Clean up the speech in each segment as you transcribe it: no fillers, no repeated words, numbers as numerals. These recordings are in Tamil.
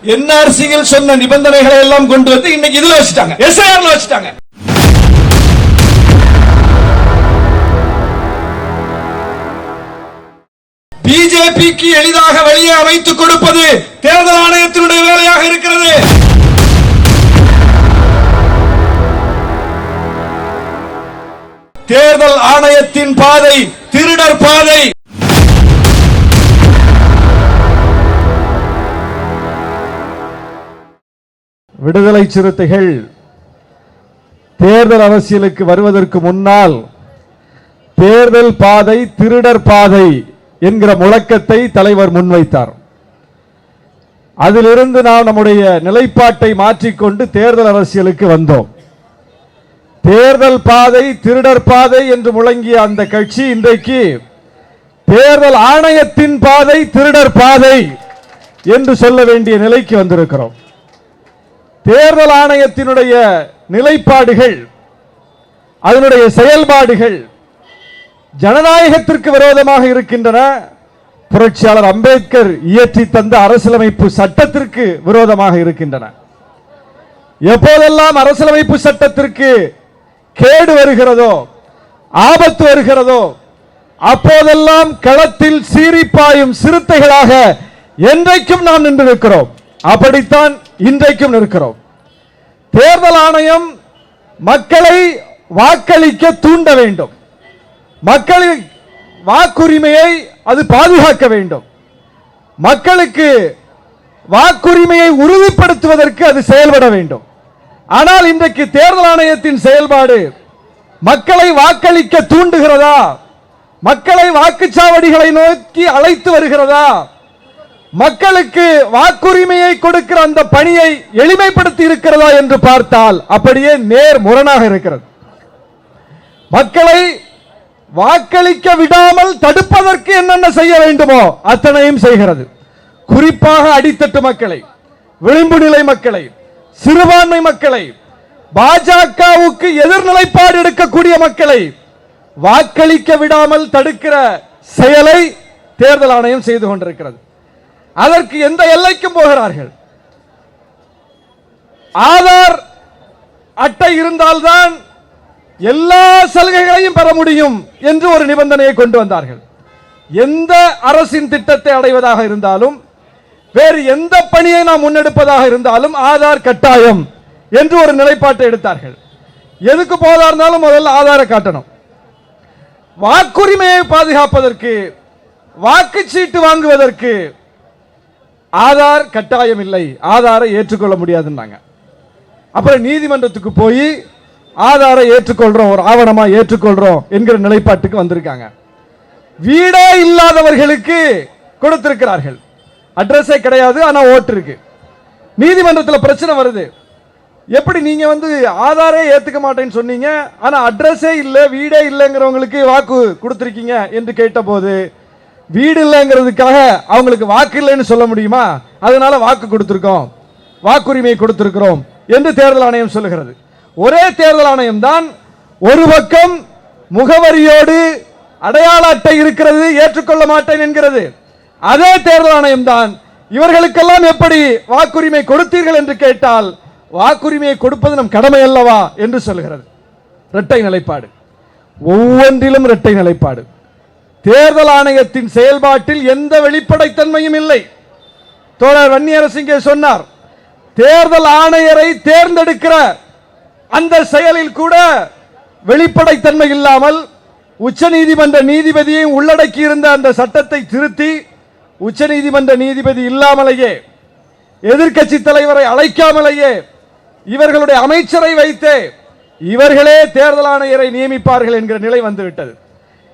என்ஆர்சியில் சொன்ன நிபந்தனைகளை எல்லாம் கொண்டு வந்து இன்னைக்கு இதுல வச்சுட்டாங்க, எஸ்ஐஆர்ல வச்சுட்டாங்க. பிஜேபிக்கு எளிதாக வெளியே அமைத்துக் கொடுப்பது தேர்தல் ஆணையத்தினுடைய வேலையாக இருக்கிறது. தேர்தல் ஆணையத்தின் பாதை திருடர் பாதை. விடுதலை சிறுத்தைகள் தேர்தல் அரசியலுக்கு வருவதற்கு முன்னால் தேர்தல் பாதை திருடர் பாதை என்கிற முழக்கத்தை தலைவர் முன்வைத்தார். அதிலிருந்து நாம் நம்முடைய நிலைப்பாட்டை மாற்றிக்கொண்டு தேர்தல் அரசியலுக்கு வந்தோம். தேர்தல் பாதை திருடர் பாதை என்று முழங்கிய அந்த கட்சி இன்றைக்கு தேர்தல் ஆணையத்தின் பாதை திருடர் பாதை என்று சொல்ல வேண்டிய நிலைக்கு வந்திருக்கிறோம். தேர்தல் ஆணையத்தினுடைய நிலைப்பாடுகள், அதனுடைய செயல்பாடுகள் ஜனநாயகத்திற்கு விரோதமாக இருக்கின்றன. புரட்சியாளர் அம்பேத்கர் இயற்றி தந்த அரசியலமைப்பு சட்டத்திற்கு விரோதமாக இருக்கின்றன. எப்போதெல்லாம் அரசியலமைப்பு சட்டத்திற்கு கேடு வருகிறதோ, ஆபத்து வருகிறதோ, அப்போதெல்லாம் களத்தில் சீரிப்பாயும் சிறுத்தைகளாக என்றைக்கும் நாம் நின்று நிற்கிறோம். அப்படித்தான் இன்றைக்கும் நிற்கிறோம். தேர்தல் ஆணையம் மக்களை வாக்களிக்க தூண்ட வேண்டும். மக்களின் வாக்குரிமையை அது பாதுகாக்க வேண்டும். மக்களுக்கு வாக்குரிமையை உறுதிப்படுத்துவதற்கு அது செயல்பட வேண்டும். ஆனால் இன்றைக்கு தேர்தல் ஆணையத்தின் செயல்பாடு மக்களை வாக்களிக்க தூண்டுகிறதா, மக்களை வாக்குச்சாவடிகளை நோக்கி அழைத்து வருகிறதா, மக்களுக்கு வாக்குரிமையை கொடுக்கிற அந்த பணியை எளிமைப்படுத்தி இருக்கிறதா என்று பார்த்தால் அப்படியே நேர் முரணாக இருக்கிறது. மக்களை வாக்களிக்க விடாமல் தடுப்பதற்கு என்னென்ன செய்ய வேண்டுமோ அத்தனையும் செய்கிறது. குறிப்பாக அடித்தட்டு மக்களை, விளிம்பு நிலை மக்களை, சிறுபான்மை மக்களை, பாஜகவுக்கு எதிர்நிலைப்பாடு எடுக்கக்கூடிய மக்களை வாக்களிக்க விடாமல் தடுக்கிற செயலை தேர்தல் ஆணையம் செய்து கொண்டிருக்கிறது. அதற்கு எந்த எல்லைக்கும் போகிறார்கள். ஆதார் அட்டை இருந்தால்தான் எல்லா சலுகைகளையும் பெற முடியும் என்று ஒரு நிபந்தனையை கொண்டு வந்தார்கள். எந்த அரசின் திட்டத்தை அடைவதாக இருந்தாலும், வேறு எந்த பணியை நாம் முன்னெடுப்பதாக இருந்தாலும் ஆதார் கட்டாயம் என்று ஒரு நிலைப்பாட்டை எடுத்தார்கள். எதுக்கு போதா இருந்தாலும் முதல்ல ஆதாரை காட்டணும். வாக்குரிமையை பாதுகாப்பதற்கு, வாக்குச்சீட்டு வாங்குவதற்கு ஆதார் கட்டாயம் இல்லை, ஆதாரை ஏற்றுக்கொள்ள முடியாதுன்னாங்க. அப்புறம் நீதிமன்றத்துக்கு போய் ஆதாரை ஏற்றுக்கொள்றோம், ஒரு ஆவணமா ஏற்றுக்கொள்றோம் என்கிற நிலைப்பாட்டுக்கு வந்திருக்காங்க. வீடே இல்லாதவர்களுக்கு கொடுத்திருக்கிறார்கள். அட்ரஸே கிடையாது, ஆனா ஓட்டு இருக்கு. நீதிமன்றத்தில் பிரச்சனை வருது. எப்படி நீங்க ஆதாரே ஏத்துக்க மாட்டேன்னு சொன்னீங்க, ஆனா அட்ரஸே இல்ல, வீடே இல்லைங்கிறவங்களுக்கு வாக்கு கொடுத்திருக்கீங்க என்று கேட்டபோது, வீடு இல்லைங்கிறதுக்காக அவங்களுக்கு வாக்கு இல்லைன்னு சொல்ல முடியுமா? அதனால வாக்கு கொடுத்திருக்கோம், வாக்குரிமை கொடுத்திருக்கிறோம் என்று தேர்தல் ஆணையம் சொல்லுகிறது. ஒரே தேர்தல் ஆணையம் தான் ஒரு பக்கம் முகவரியோடு அடையாள அட்டை இருக்கிறது, ஏற்றுக்கொள்ள மாட்டேன் என்கிறது. அதே தேர்தல் ஆணையம் தான் இவர்களுக்கெல்லாம் எப்படி வாக்குரிமை கொடுத்தீர்கள் என்று கேட்டால், வாக்குரிமையை கொடுப்பது நம் கடமை அல்லவா என்று சொல்கிறது. இரட்டை நிலைப்பாடு, ஒவ்வொன்றிலும் இரட்டை நிலைப்பாடு. தேர்தல் ஆணையத்தின் செயல்பாட்டில் எந்த வெளிப்படைத்தன்மையும் இல்லை. தோழர் வன்னியரசிங்கே சொன்னார், தேர்தல் ஆணையரை தேர்ந்தெடுக்கிற அந்த செயலில் கூட வெளிப்படைத்தன்மை இல்லாமல் உச்சநீதிமன்ற நீதிபதியை உள்ளடக்கி இருந்த அந்த சட்டத்தை திருத்தி, உச்சநீதிமன்ற நீதிபதி இல்லாமலேயே, எதிர்க்கட்சி தலைவரை அழைக்காமலேயே, இவர்களுடைய அமைச்சரை வைத்தே இவர்களே தேர்தல் ஆணையரை நியமிப்பார்கள் என்கிற நிலை வந்துவிட்டது.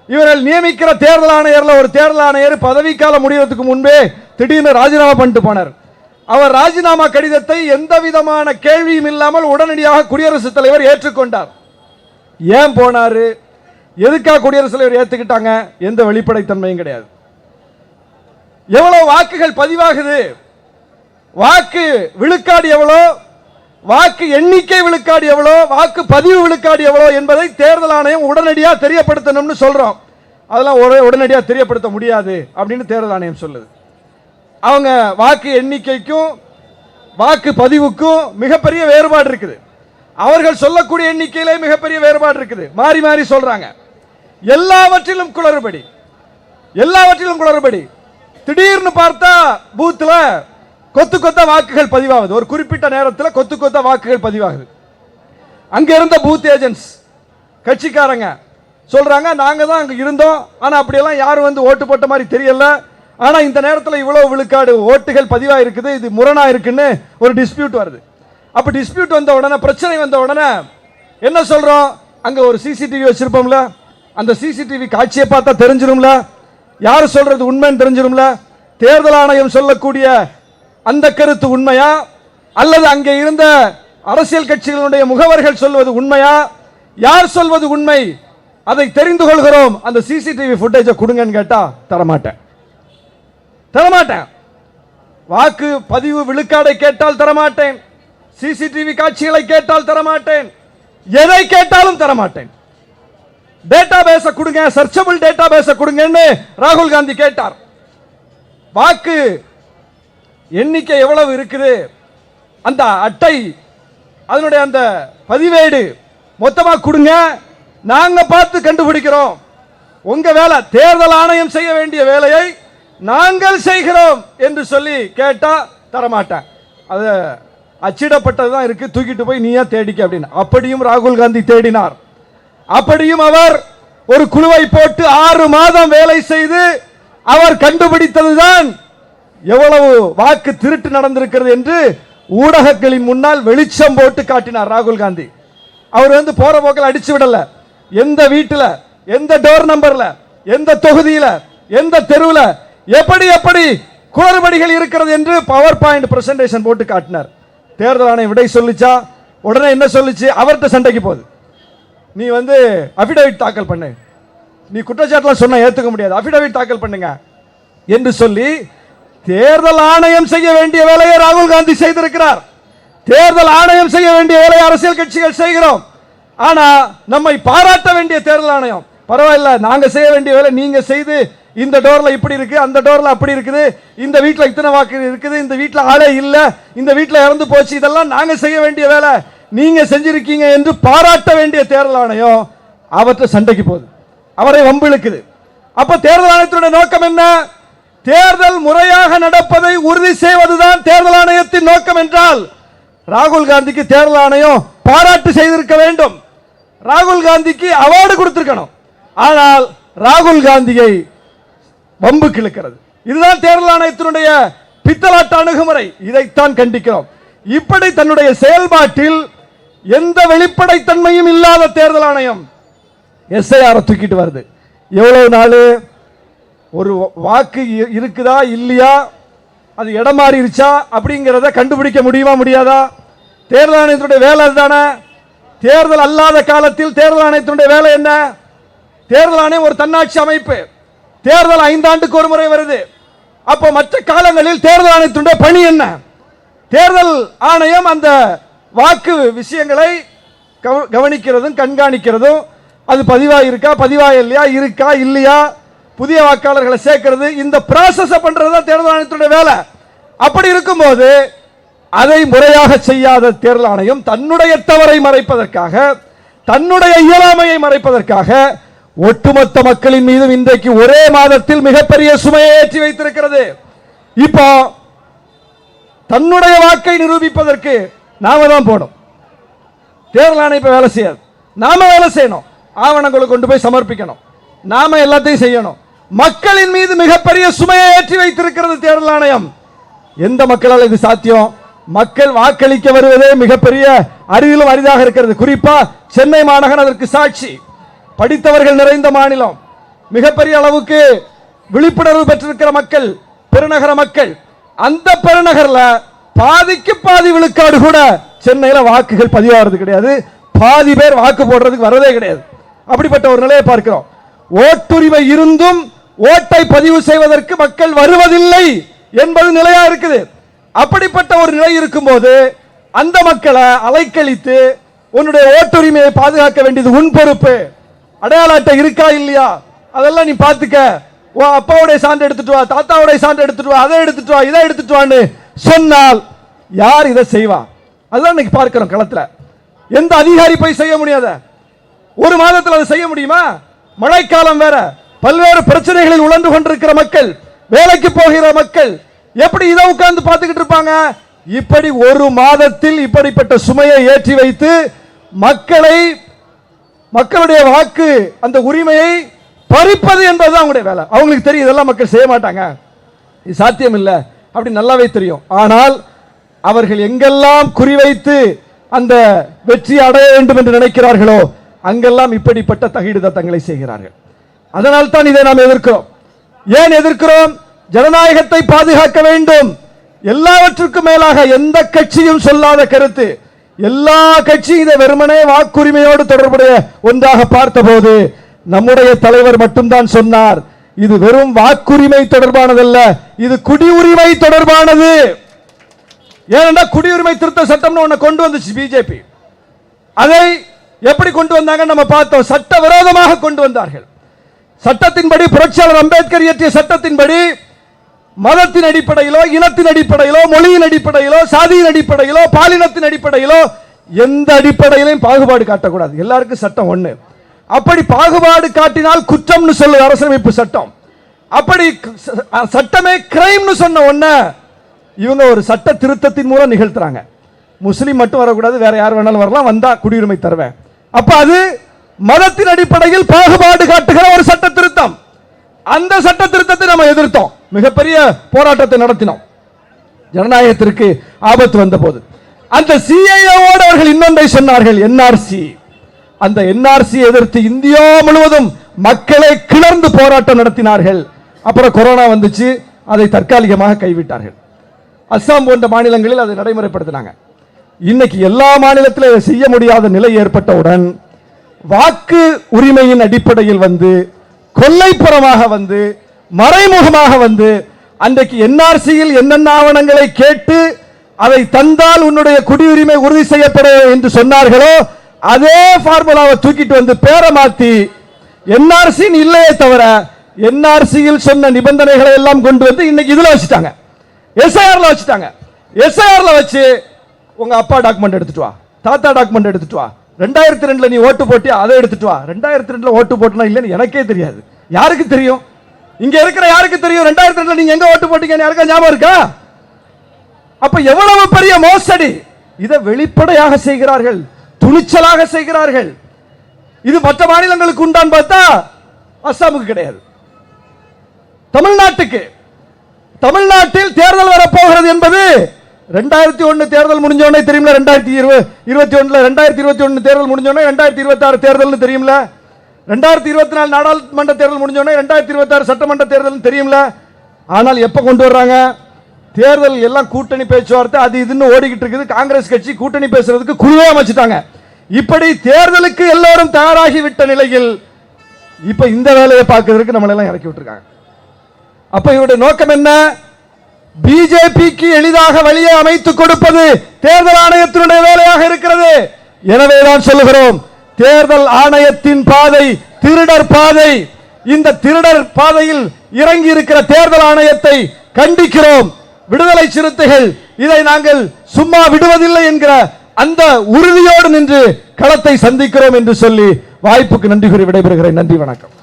இவர்கள் நியமிக்கிற தேர்தல் ஆணையர்ல ஒரு தேர்தல் ஆணையர் பதவிக்காலம் முடிவதற்கு முன்பே திடீர்னு ராஜினாமா பண்ணிட்டு போனார். அவர் ராஜினாமா கடிதத்தை எந்த விதமான கேள்வியும் இல்லாமல் உடனடியாக குடியரசுத் தலைவர் ஏற்றுக்கொண்டார். ஏன் போனாரு, எதுக்காக குடியரசுத் தலைவர் ஏத்துக்கிட்டாங்க? எந்த வெளிப்படைத்தன்மையும் கிடையாது. எவ்வளவு வாக்குகள் பதிவாகுது, வாக்கு விழுக்காடு எவ்வளோ, வாக்கு எண்ணிக்கை விழுக்காடு எவ்வளோ, வாக்கு பதிவு விழுக்காடு எவ்வளோ என்பதை தேர்தல் ஆணையம் உடனடியாக தெரியப்படுத்தணும்னு சொல்றோம். அதெல்லாம் உடனடியாக தெரியப்படுத்த முடியாது அப்படின்னு தேர்தல் ஆணையம் சொல்லுது. அவங்க வாக்கு எண்ணிக்கைக்கும் வாக்கு பதிவுக்கும் மிகப்பெரிய வேறுபாடு இருக்குது. அவர்கள் சொல்லக்கூடிய எண்ணிக்கையிலே மிகப்பெரிய வேறுபாடு இருக்குது. மாறி மாறி சொல்றாங்க. எல்லாவற்றிலும் குளறுபடி, எல்லாவற்றிலும் குளறுபடி. திடீர்னு பார்த்தா பூத்துல கொத்து கொத்த வாக்குகள் பதிவாகுது. ஒரு குறிப்பிட்ட நேரத்தில் கொத்து கொத்த வாக்குகள் பதிவாகுது. அங்க இருந்த பூத் ஏஜென்ட்ஸ் கட்சிக்காரங்க சொல்றாங்க, நாங்க தான் அங்க இருந்தோம், ஆனா அப்படியெல்லாம் யாரும் வந்து ஓட்டு போட்ட மாதிரி தெரியல. ஆனா இந்த நேரத்தில் இவ்வளவு விழுக்காடு ஓட்டுகள் பதிவா இருக்குது, இது முரணா இருக்குன்னு ஒரு டிஸ்பியூட் வருது. அப்ப டிஸ்பியூட் வந்த உடனே, பிரச்சனை வந்த உடனே என்ன சொல்றோம்? அங்க ஒரு சிசிடிவி வச்சிருப்போம்ல, அந்த சிசிடிவி காட்சியை பார்த்தா தெரிஞ்சிரும்ல, யார் சொல்றது உண்மைன்னு தெரிஞ்சிரும்ல. தேர்தல் ஆணையம் சொல்லக்கூடிய அந்த கருத்து உண்மையா, அல்லது அங்கே இருந்த அரசியல் கட்சிகளுடைய முகவர்கள் சொல்வது உண்மையா, யார் சொல்வது உண்மை, அதை தெரிந்து கொள்கிறோம். அந்த சிசிடிவி ஃபுட்டேஜை கொடுங்கன்னு கேட்டா தரமாட்டேன், தரமாட்டேன். வாக்கு பதிவு விழுக்காடை கேட்டால் தரமாட்டேன், சிசிடிவி காட்சிகளை கேட்டால் தரமாட்டேன், எதை கேட்டாலும் தரமாட்டேன். டேட்டா பேஸ கொடுங்க, சர்ச்சபிள் டேட்டா பேஸ கொடுங்கன்னு ராகுல் காந்தி கேட்டார். வாக்கு எண்ணிக்கை எவ்வளவு இருக்குது, அந்த அட்டை, அதனுடைய அந்த பதிவேடு மொத்தமா கொடுங்க, நாங்க பார்த்து கண்டுபிடிக்கிறோம். உங்க வேலை, தேர்தல் ஆணையம் செய்ய வேண்டிய வேலையை நாங்கள் செய்கிறோம் என்று சொல்லி கேட்டா தரமாட்டேன். அது அச்சிடப்பட்டதுதான் இருக்கு, தூக்கிட்டு போய் நீயா தேடிக்க அப்படின்னு. அப்படியும் ராகுல் காந்தி தேடினார். அப்படியும் அவர் ஒரு குழுவை போட்டு 6 மாதம் வேலை செய்து அவர் கண்டுபிடித்ததுதான் எவ்வளவு வாக்கு திருட்டு நடந்திருக்கிறது என்று ஊடகங்களின் முன்னால் வெளிச்சம் போட்டு காட்டினார் ராகுல் காந்தி. அவர் வந்து போற போக்கில் அடிச்சு விடல. எந்த வீட்டுல, எந்த டோர் நம்பர்ல, எந்த தொகுதியில, எந்த தெருவுல எப்படி எப்படி குளறுபடிகள் இருக்கிறது என்று பவர் பாயிண்ட் பிரசன்டேஷன் போட்டு காட்டினார். தேர்தல் ஆணையம் விடை சொல்லிச்சா, உடனே என்ன சொல்லிச்சு? அவர்கிட்ட சண்டைக்கு போகுது. நீ வந்து அபிடவிட் தாக்கல் பண்ணு, நீ குற்றச்சாட்டுலாம் சொன்ன ஏத்துக்க முடியாது, அபிடவிட் தாக்கல் பண்ணுங்க என்று சொல்லி தேர்தல் ஆணையம் செய்ய வேண்டிய வேலையை ராகுல் காந்தி செய்திருக்கிறார். தேர்தல் ஆணையம் செய்ய வேண்டிய வேலையை அரசியல் கட்சிகள் செய்கிறோம். ஆனா நம்மை பாராட்ட வேண்டிய தேர்தல் ஆணையம், பரவாயில்ல, நாங்க செய்ய வேண்டிய வேலை நீங்க செய்து, இந்த டோர்ல இப்படி இருக்கு, அந்த டோர்ல அப்படி இருக்குது, இந்த வீட்டுல இத்தனை வாக்கு இருக்குது, இந்த வீட்டுல ஆளே இல்ல, இந்த வீட்டுல இறந்து போச்சு, இதெல்லாம் நாங்க செய்ய வேண்டிய வேலை, நீங்க செஞ்சிருக்கீங்க என்று பாராட்ட வேண்டிய தேர்தல் ஆணையம் அவற்றை சண்டைக்கு போகுது, அவரை வம்பிழுக்குது. அப்ப தேர்தல் ஆணையத்தினுடைய நோக்கம் என்ன? தேர்தல் முறையாக நடப்பதை உறுதி செய்வதுதான் தேர்தல் ஆணையத்தின் நோக்கம் என்றால் ராகுல் காந்திக்கு தேர்தல் ஆணையம் பாராட்டு செய்திருக்க வேண்டும், ராகுல் காந்திக்கு அவார்டு கொடுத்திருக்கணும். ஆனால் ராகுல் காந்தியை வம்பு கிழக்கிறது. இதுதான் தேர்தல் ஆணையத்தினுடைய பித்தலாட்ட அணுகுமுறை. இதைத்தான் கண்டிக்கிறோம். இப்படி தன்னுடைய செயல்பாட்டில் எந்த வெளிப்படைத்தன்மையும் இல்லாத தேர்தல் ஆணையம் எஸ்ஐஆர் தூக்கிட்டு வருது. எவ்வளவு நாள் ஒரு வாக்கு இருக்குதா இல்லையா, அது இடம் மாறிடுச்சா அப்படிங்கிறத கண்டுபிடிக்க முடியுமா முடியாதா? தேர்தல் ஆணையத்தினுடைய வேலை தானே. தேர்தல் அல்லாத காலத்தில் தேர்தல் ஆணையத்தினுடைய வேலை என்ன? தேர்தல் ஆணையம் ஒரு தன்னாட்சி அமைப்பு. தேர்தல் 5 ஆண்டுக்கு ஒரு முறை வருது. அப்ப மற்ற காலங்களில் தேர்தல் ஆணையத்தினுடைய பணி என்ன? தேர்தல் ஆணையம் அந்த வாக்கு விஷயங்களை கவனிக்கிறதும் கண்காணிக்கிறதும், அது பதிவா இருக்கா, பதிவா இல்லையா, இருக்கா இல்லையா, புதிய வாக்காளர்களை சேர்க்கிறது, இந்த ப்ராசஸ் பண்றதுதான் தேர்தல் ஆணையத்துடைய வேலை. அப்படி இருக்கும்போது அதை முறையாக செய்யாத தேர்தல் ஆணையம் தன்னுடைய தவறை மறைப்பதற்காக, தன்னுடைய இயலாமையை மறைப்பதற்காக ஒட்டுமொத்த மக்களின் மீதும் இன்றைக்கு ஒரே மாதத்தில் மிகப்பெரிய சுமையை ஏற்றி வைத்திருக்கிறது. இப்போ தன்னுடைய வாக்கை நிரூபிப்பதற்கு நாம தான் போடும். தேர்தல் ஆணையம் வேலை செய்யாது, நாம வேலை செய்யணும், ஆவணங்களை கொண்டு போய் சமர்ப்பிக்கணும், நாம எல்லாத்தையும் செய்யணும். மக்களின் மீது மிகப்பெரிய சுமையை ஏற்றி வைத்திருக்கிறது தேர்தல் ஆணையம். எந்த மக்களால் இது சாத்தியம்? மக்கள் வாக்களிக்க வருவதே மிகப்பெரிய அரிதிலும் அரிதாக இருக்கிறது. குறிப்பா சென்னை மாநகரம் அதற்கு சாட்சி. படித்தவர்கள் நிறைந்த மாநிலம், மிகப்பெரிய அளவுக்கு விழிப்புணர்வு பெற்றிருக்கிற மக்கள், பெருநகர மக்கள். அந்த பெருநகர்ல பாதிக்கு பாதி விழுக்காடு கூட சென்னையில வாக்குகள் பதிவாகிறது கிடையாது. பாதி பேர் வாக்கு போடுறதுக்கு வரதே கிடையாது. அப்படிப்பட்ட ஒரு நிலையை பார்க்கிறோம். ஓட்டுரிமை இருந்தும் ஓட்டை பதிவு செய்வதற்கு மக்கள் வருவதில்லை என்பது நிலையா இருக்குது. அப்படிப்பட்ட ஒரு நிலை இருக்கும்போது அந்த மக்களை அலைக்கழித்து உன்னுடைய ஓட்டுரிமையை பாதுகாக்க வேண்டியது உன் பொறுப்பு. அடையாள அட்டை இருக்கா இல்லையா அதெல்லாம் நீ பாத்துக்க, அப்பாவுடைய சான்று எடுத்துட்டு வா, தாத்தாவுடைய சான்று எடுத்துட்டு வா, அதை எடுத்துட்டு வா, இதை எடுத்துட்டு வான்னு சொன்னால் யார் இதை செய்வா? அதுதான் இன்னைக்கு பார்க்கிறோம் களத்துல. எந்த அதிகாரி போய் செய்ய முடியாத ஒரு மாதத்தில் அதை செய்ய முடியுமா? மழைக்காலம் வேற, பல்வேறு பிரச்சனைகளில் உழந்து கொண்டிருக்கிற மக்கள், வேலைக்கு போகிற மக்கள் எப்படி இதை உட்கார்ந்து பார்த்துக்கிட்டு இருப்பாங்க? இப்படி ஒரு மாதத்தில் இப்படிப்பட்ட சுமையை ஏற்றி வைத்து மக்களுடைய வாக்கு அந்த உரிமையை பறிப்பது என்பதுதான் அவங்களுடைய வேலை. அவங்களுக்கு தெரியும் இதெல்லாம் மக்கள் செய்ய மாட்டாங்க, இது சாத்தியம் இல்லை அப்படி நல்லாவே தெரியும். ஆனால் அவர்கள் எங்கெல்லாம் குறிவைத்து அந்த வெற்றி அடைய வேண்டும் என்று நினைக்கிறார்களோ அங்கெல்லாம் இப்படிப்பட்ட தகிடு தத்தங்களை செய்கிறார்கள். அதனால் தான் இதை நாம் எதிர்க்கிறோம். ஏன் எதிர்க்கிறோம்? ஜனநாயகத்தை பாதுகாக்க வேண்டும். எல்லாவற்றுக்கும் மேலாக எந்த கட்சியும் சொல்லாத கருத்து, எல்லா கட்சியும் இதை வெறுமனே வாக்குரிமையோடு தொடர்புடைய ஒன்றாக பார்த்தபோது நம்முடைய தலைவர் மட்டும்தான் சொன்னார், இது வெறும் வாக்குரிமை தொடர்பானதல்ல, இது குடியுரிமை தொடர்பானது. ஏனென்றால் குடியுரிமை திருத்த சட்டம்னு ஒன்று கொண்டு வந்துச்சு பிஜேபி. அதை எப்படி கொண்டு வந்தாங்க நம்ம பார்த்தோம். சட்ட விரோதமாக கொண்டு வந்தார்கள். சட்டத்தின்படி, புரட்சியாளர் அம்பேத்கர் இயற்றிய சட்டத்தின்படி மதத்தின் அடிப்படையிலோ, இனத்தின் அடிப்படையிலோ, மொழியின் அடிப்படையிலோ, சாதியின் அடிப்படையிலோ, பாலினத்தின் அடிப்படையிலோ எந்த அடிப்படையிலும் பாகுபாடு காட்டக்கூடாது. எல்லாருக்கும் சட்டம் ஒண்ணு. அப்படி பாகுபாடு காட்டினால் குற்றம்னு சொல்லுது அரசியலமைப்பு சட்டம். அப்படி சட்டமே கிரைம்னு சொன்ன ஒண்ணு இவங்க ஒரு சட்ட திருத்தத்தின் மூலம் நிகழ்த்துறாங்க. முஸ்லீம் மட்டும் வரக்கூடாது, வேற யார் வேணாலும் வரலாம், வந்தா குடியுரிமை தருவேன். அப்ப அது மதத்தின் அடிப்படையில் பாகுபாடு காட்டுகிற ஒரு சட்ட திருத்தம். அந்த சட்ட திருத்தத்தை நம்ம எதிர்த்தோம், மிகப்பெரிய போராட்டத்தை நடத்தினோம். ஜனநாயகத்திற்கு ஆபத்து வந்த போது அந்த சிஐஏவோடு அவர்கள் இன்னொன்றை சொன்னார்கள், என்ஆர்சி. அந்த என்ஆர்சி எதிர்த்து இந்தியா முழுவதும் மக்களை கிளர்ந்து போராட்டம் நடத்தினார்கள். அப்புறம் கொரோனா வந்துச்சு, அதை தற்காலிகமாக கைவிட்டார்கள். அஸ்ஸாம் போன்ற மாநிலங்களில் அதை நடைமுறைப்படுத்தினாங்க. இன்னைக்கு எல்லா மாநிலத்திலும் இதை செய்ய முடியாத நிலை ஏற்பட்டவுடன் வாக்கு உரிமையின் அடிப்படையில் வந்து, கொல்லைப்புறமாக வந்து, மறைமுகமாக வந்து, அன்றைக்கு என்ஆர்சியில் என்னென்ன ஆவணங்களை கேட்டு அதை தந்தால் உன்னுடைய குடியுரிமை உறுதி செய்யப்படும் என்று சொன்னார்களோ அதே ஃபார்முலாவை தூக்கிட்டு வந்து பேரை மாத்தி என்ஆர்சி இல்லையே தவிர என்ஆர்சியில் சொன்ன நிபந்தனைகளை எல்லாம் கொண்டு வந்து இன்னைக்கு இதுல வச்சுட்டாங்க, எஸ்ஐஆர்ல வச்சுட்டாங்க. எஸ்ஐஆர்ல வச்சு உங்க அப்பா டாக்குமெண்ட் எடுத்துட்டு வா, தாத்தா டாக்குமெண்ட் எடுத்துட்டு வா, 2002 நீ ஓட்டு போட்டியா அதை எடுத்துட்டு வா. 2002 ஓட்டு போட்டனா இல்லன்னு எனக்கே தெரியாது. யாருக்கு தெரியும்? இங்க இருக்கிற யாருக்கு தெரியும் 2002 நீங்க எங்க ஓட்டு போட்டீங்கன்னு யாருக்கா ஞாபகம் இருக்கா? அப்ப எவ்வளவு பெரிய மோசடி! இதை வெளிப்படையாக செய்கிறார்கள், துணிச்சலாக செய்கிறார்கள். இது மற்ற மாநிலங்களுக்கு உண்டான் பார்த்தா அஸ்ஸாமுக்கு கிடையாது. தமிழ்நாட்டில் தேர்தல் வரப்போகிறது என்பது 2001 தேர்தல் முடிஞ்சோடனே தெரியும்ல, 2021 தேர்தல் முடிஞ்சோடனே 2026 தேர்தல் தெரியும்ல, 2024 நாடாளுமன்ற தேர்தல் முடிஞ்சோடனே 2026 சட்டமன்ற தேர்தல் தெரியும்ல. ஆனால் எப்ப கொண்டு வர்றாங்க? தேர்தல் எல்லாம் கூட்டணி பேச்சுவார்த்தை அது இதுன்னு ஓடிக்கிட்டு இருக்குது. காங்கிரஸ் கட்சி கூட்டணி பேசுறதுக்கு குழுவே அமைச்சிட்டாங்க. இப்படி தேர்தலுக்கு எல்லாரும் தயாராகி விட்ட நிலையில் இப்ப இந்த வேலையை பார்க்கிறதுக்கு நம்மளை எல்லாம் இறக்கி விட்டுருக்காங்க. அப்ப இவருடைய நோக்கம் என்ன? பிஜேபிக்கு எளிதாக வழியை அமைத்துக் கொடுப்பது தேர்தல் ஆணையத்தினுடைய வேலையாக இருக்கிறது. எனவே தான் சொல்லுகிறோம், தேர்தல் ஆணையத்தின் பாதை திருடர் பாதை. இந்த திருடர் பாதையில் இறங்கி இருக்கிற தேர்தல் ஆணையத்தை கண்டிக்கிறோம். விடுதலை சிறுத்தைகள் இதை நாங்கள் சும்மா விடுவதில்லை என்கிற அந்த உறுதியோடு நின்று களத்தை சந்திக்கிறோம் என்று சொல்லி வாய்ப்புக்கு நன்றி கூறி விடைபெறுகிறேன். நன்றி, வணக்கம்.